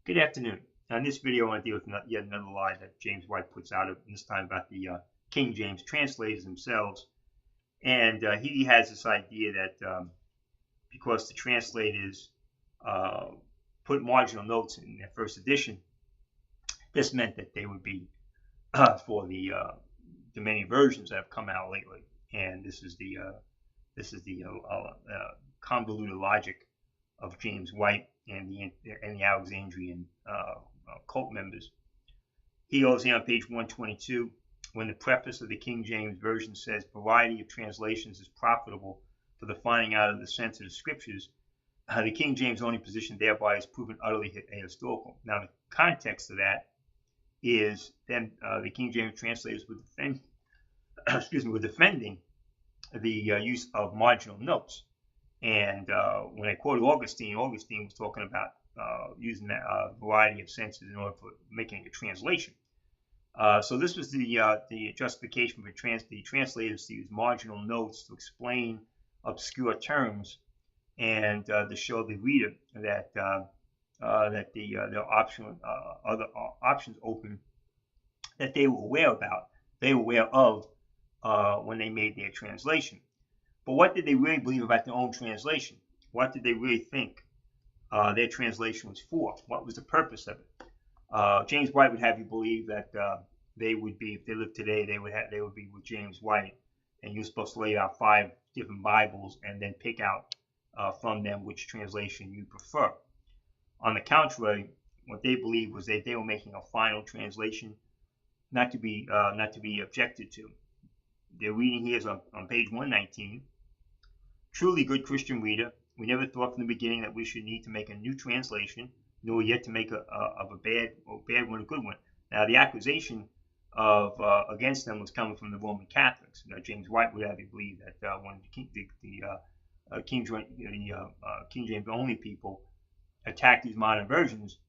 Good afternoon. Now, in this video, I want to deal with yet another lie that James White puts out, this time about the King James translators themselves. And he has this idea that because the translators uh, put marginal notes in their first edition, this meant that they would be for the many versions that have come out lately. And this is the convoluted logic of James White and the Alexandrian cult members. He goes here on page 122 when the preface of the King James Version says variety of translations is profitable for the finding out of the sense of the scriptures. The King James only position thereby is proven utterly ahistorical. Now, the context of that is then the King James translators were defending the use of marginal notes. And when I quoted Augustine was talking about using that variety of senses in order for making a translation. So this was the justification for the translators to use marginal notes to explain obscure terms and to show the reader that that there are other options open that they were aware of when they made their translation. But what did they really believe about their own translation? What did they really think their translation was for? What was the purpose of it? James White would have you believe that they would be, if they lived today, they would be with James White, and you're supposed to lay out 5 different Bibles and then pick out from them which translation you prefer. On the contrary, what they believed was that they were making a final translation, not to be objected to. Their reading here is on page 119. Truly, good Christian reader, we never thought from the beginning that we should need to make a new translation, nor yet to make a bad one a good one. Now, the accusation of against them was coming from the Roman Catholics. James White would have you believe that when the King James only people attacked these modern versions,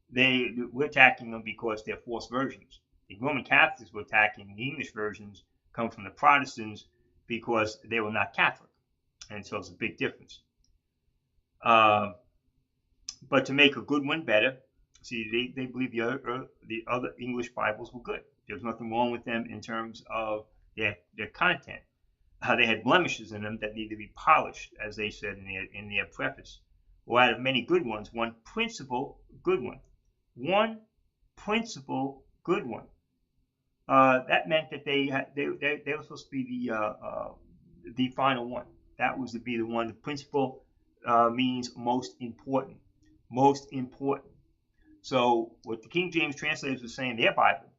they were attacking them because they're false versions. The Roman Catholics were attacking the English versions coming from the Protestants because they were not Catholic. And so it's a big difference. But to make a good one better, see, they believe the other English Bibles were good. There's nothing wrong with them in terms of their content. They had blemishes in them that needed to be polished, as they said in their preface. Well, out of many good ones, one principal good one. One principal good one. That meant that they were supposed to be the final one. That was to be the one. The principal means most important. Most important. So what the King James translators were saying, their Bible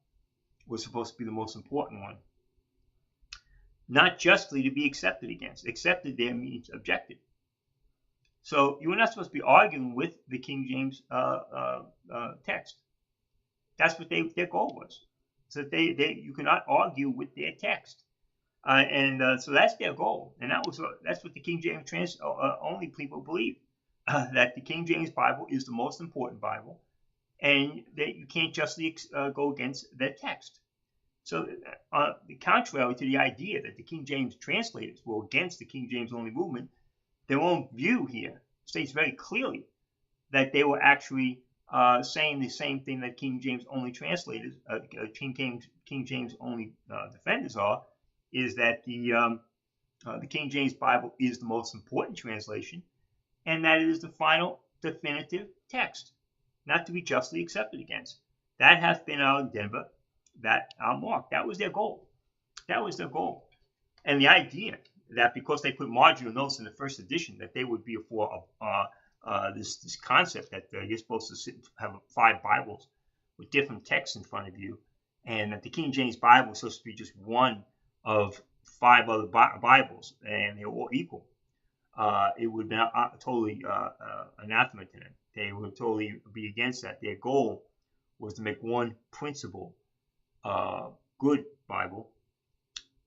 was supposed to be the most important one. Not justly to be accepted against. Accepted there means objected. So you were not supposed to be arguing with the King James text. That's what their goal was. So you cannot argue with their text. So that's their goal, and that's what the King James only people believe, that the King James Bible is the most important Bible, and that you can't justly go against their text. So, contrary to the idea that the King James translators were against the King James only movement, their own view here states very clearly that they were actually saying the same thing that King James only translators, King James only defenders are. Is that the King James Bible is the most important translation, and that it is the final definitive text, not to be justly accepted against. That has been our endeavor, that our mark. That was their goal. That was their goal. And the idea that because they put marginal notes in the first edition, that they would be for this concept that you're supposed to have 5 Bibles with different texts in front of you, and that the King James Bible is supposed to be just one of 5 other Bibles, and they're all equal. It would be totally anathema to them. They would totally be against that. Their goal was to make one principle good Bible,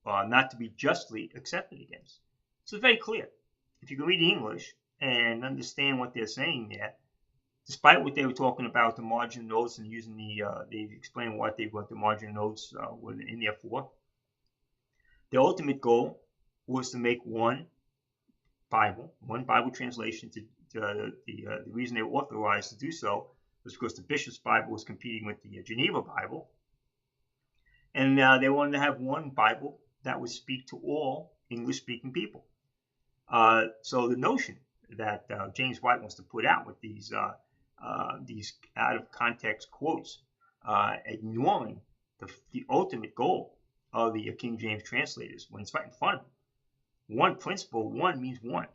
not to be justly accepted against. So it's very clear. If you can read English and understand what they're saying there, despite what they were talking about the margin notes and using they explain what the margin notes were in there for. The ultimate goal was to make one Bible translation. The reason they were authorized to do so was because the Bishop's Bible was competing with the Geneva Bible, and they wanted to have one Bible that would speak to all English-speaking people. So the notion that James White wants to put out with these out-of-context quotes, ignoring the ultimate goal of the King James translators when it's right in front of them. One principle, one means one.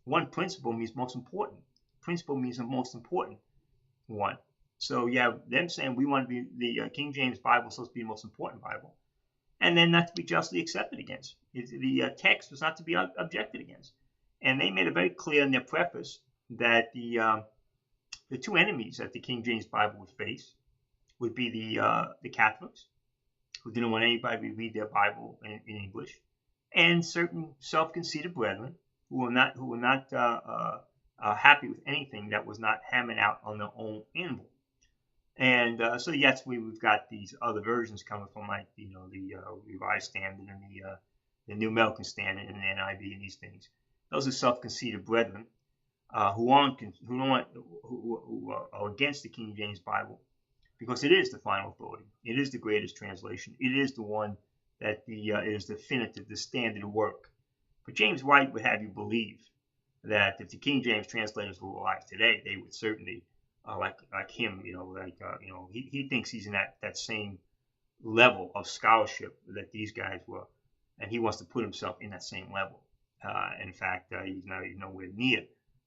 One principle means most important. Principle means the most important one. So you have them saying we want to be the King James Bible is supposed to be the most important Bible, and then not to be justly accepted against. The text was not to be objected against. And they made it very clear in their preface that the two enemies that the King James Bible would face would be the Catholics, who didn't want anybody to read their Bible in English, and certain self-conceited brethren who were not happy with anything that was not hammered out on their own anvil. And so that's where we've got these other versions coming from, like the Revised Standard and the New American Standard and the NIV and these things. Those are self-conceited brethren who are against the King James Bible, because it is the final authority. It is the greatest translation. It is the one that is definitive, the standard work. But James White would have you believe that if the King James translators were alive today, they would certainly, like him, he thinks he's in that same level of scholarship that these guys were, and he wants to put himself in that same level. In fact, he's nowhere near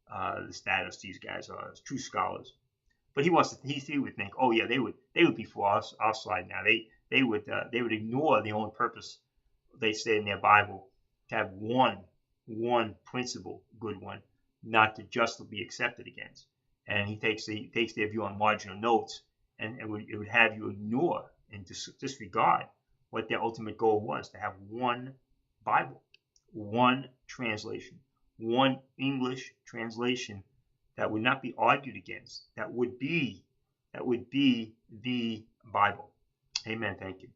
the status these guys are as true scholars. But he would think, oh yeah, they would be for our side now. They would ignore the only purpose they say in their Bible, to have one principle, good one, not to justly be accepted against. And he takes their view on marginal notes, and it would have you ignore and disregard what their ultimate goal was, to have one Bible, one translation, one English translation that would not be argued against, that would be the Bible. Amen. Thank you.